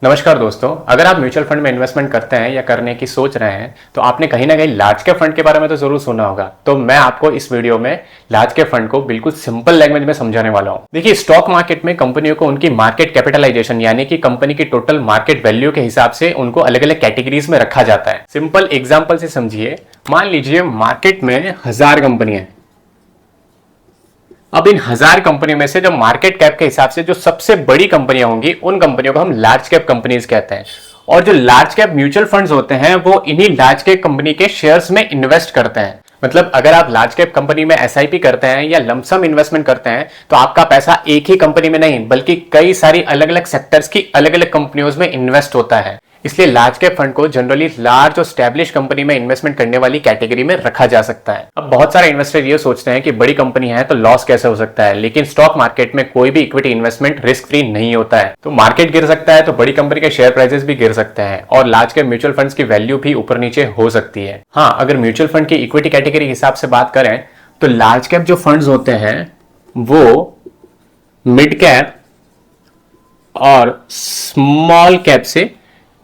नमस्कार दोस्तों, अगर आप म्यूचुअल फंड में इन्वेस्टमेंट करते हैं या करने की सोच रहे हैं तो आपने कहीं ना कहीं लार्ज कैप फंड के बारे में तो जरूर सुना होगा। तो मैं आपको इस वीडियो में लार्ज कैप फंड को बिल्कुल सिंपल लैंग्वेज में समझाने वाला हूं। देखिए, स्टॉक मार्केट में कंपनियों को उनकी मार्केट कैपिटलाइजेशन यानी कि कंपनी की टोटल मार्केट वैल्यू के हिसाब से उनको अलग अलग कैटेगरीज में रखा जाता है। सिंपल एग्जाम्पल से समझिए, मान लीजिए मार्केट में 1000 कंपनियां हैं। अब इन 1000 कंपनियों में से जो मार्केट कैप के हिसाब से जो सबसे बड़ी कंपनियां होंगी उन कंपनियों को हम लार्ज कैप कंपनीज कहते हैं। और जो लार्ज कैप म्यूचुअल फंड्स होते हैं वो इन्हीं लार्ज कैप कंपनी के शेयर्स में इन्वेस्ट करते हैं। मतलब अगर आप लार्ज कैप कंपनी में एसआईपी करते हैं या लमसम इन्वेस्टमेंट करते हैं तो आपका पैसा एक ही कंपनी में नहीं बल्कि कई सारी अलग अलग सेक्टर्स की अलग अलग कंपनियों में इन्वेस्ट होता है। इसलिए लार्ज कैप फंड को जनरली लार्ज और स्टैब्लिश कंपनी में इन्वेस्टमेंट करने वाली कैटेगरी में रखा जा सकता है। अब बहुत सारे इन्वेस्टर ये सोचते हैं कि बड़ी कंपनी है तो लॉस कैसे हो सकता है, लेकिन स्टॉक मार्केट में कोई भी इक्विटी इन्वेस्टमेंट रिस्क फ्री नहीं होता है। तो मार्केट गिर सकता है तो बड़ी कंपनी के शेयर प्राइसेस भी गिर सकते हैं और लार्ज कैप म्यूचुअल फंड्स की वैल्यू भी ऊपर नीचे हो सकती है। हाँ, अगर म्यूचुअल फंड की इक्विटी कैटेगरी के हिसाब से बात करें तो लार्ज कैप जो फंड्स होते हैं वो मिड कैप और स्मॉल कैप से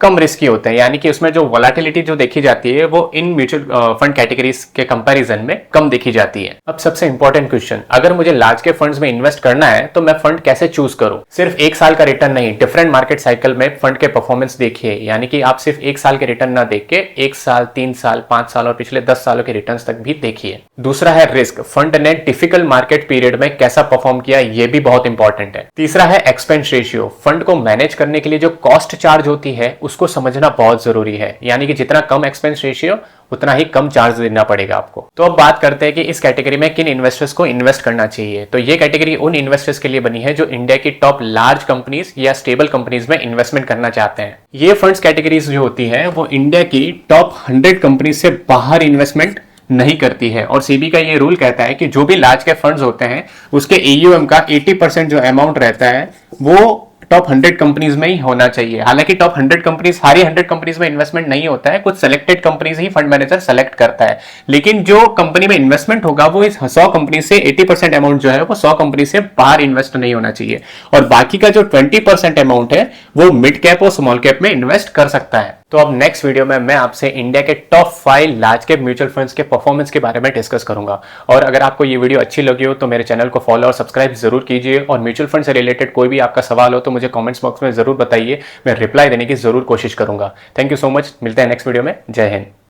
कम रिस्की होते हैं, यानी कि उसमें जो वोलेटिलिटी जो देखी जाती है वो इन म्यूचुअल फंड कैटेगरीज के कंपैरिजन में कम देखी जाती है। अब सबसे इंपॉर्टेंट क्वेश्चन, अगर मुझे लार्ज कैप फंड्स में इन्वेस्ट करना है तो मैं फंड कैसे चूज करूं? सिर्फ एक साल का रिटर्न नहीं, डिफरेंट मार्केट साइकिल में फंड के परफॉर्मेंस देखिए, यानी कि आप सिर्फ एक साल के रिटर्न ना देख के 1 साल, 3 साल, 5 साल और पिछले 10 सालों के रिटर्न तक भी देखिए। दूसरा है रिस्क, फंड ने डिफिकल्ट मार्केट पीरियड में कैसा परफॉर्म किया, ये भी बहुत इंपॉर्टेंट है। तीसरा है एक्सपेंस रेशियो, फंड को मैनेज करने के लिए जो कॉस्ट चार्ज होती है उसको समझना बहुत जरूरी है, यानी कि जितना कम एक्सपेंस रेशियो उतना ही कम चार्ज देना पड़ेगा आपको। तो अब बात करते हैं कि इस कैटेगरी में किन इन्वेस्टर्स को इन्वेस्ट करना चाहिए। तो ये कैटेगरी उन इन्वेस्टर्स के लिए बनी है जो इंडिया की टॉप लार्ज कंपनीज या स्टेबल कंपनीज में इन्वेस्टमेंट करना चाहते हैं। ये फंड्स कैटेगरीज जो होती है वो इंडिया की टॉप 100 कंपनीज से बाहर इन्वेस्टमेंट नहीं करती है। और सीबी का ये रूल कहता है कि जो भी लार्ज कैप फंड्स होते हैं उसके एयूएम का 80% जो अमाउंट रहता है वो टॉप 100 कंपनीज में ही होना चाहिए। हालांकि टॉप 100 कंपनीज सारी 100 कंपनीज में इन्वेस्टमेंट नहीं होता है, कुछ सिलेक्टेड कंपनीज ही फंड मैनेजर सेलेक्ट करता है। लेकिन जो कंपनी में इन्वेस्टमेंट होगा वो इस 100 कंपनी से 80% अमाउंट जो है वो 100 कंपनी से बाहर इन्वेस्ट नहीं होना चाहिए। और बाकी का जो 20% अमाउंट है वो मिड कैप और स्मॉल कैप में इन्वेस्ट कर सकता है। तो अब नेक्स्ट वीडियो में मैं आपसे इंडिया के top 5 large cap mutual funds के परफॉर्मेंस के बारे में डिस्कस करूंगा। और अगर आपको ये वीडियो अच्छी लगी हो तो मेरे चैनल को फॉलो और सब्सक्राइब जरूर कीजिए। और म्यूचुअल फंड से रिलेटेड कोई भी आपका सवाल हो तो मुझे कमेंट्स बॉक्स में जरूर बताइए, मैं रिप्लाई देने की जरूर कोशिश करूंगा। थैंक यू सो मच, मिलते हैं नेक्स्ट वीडियो में। जय हिंद।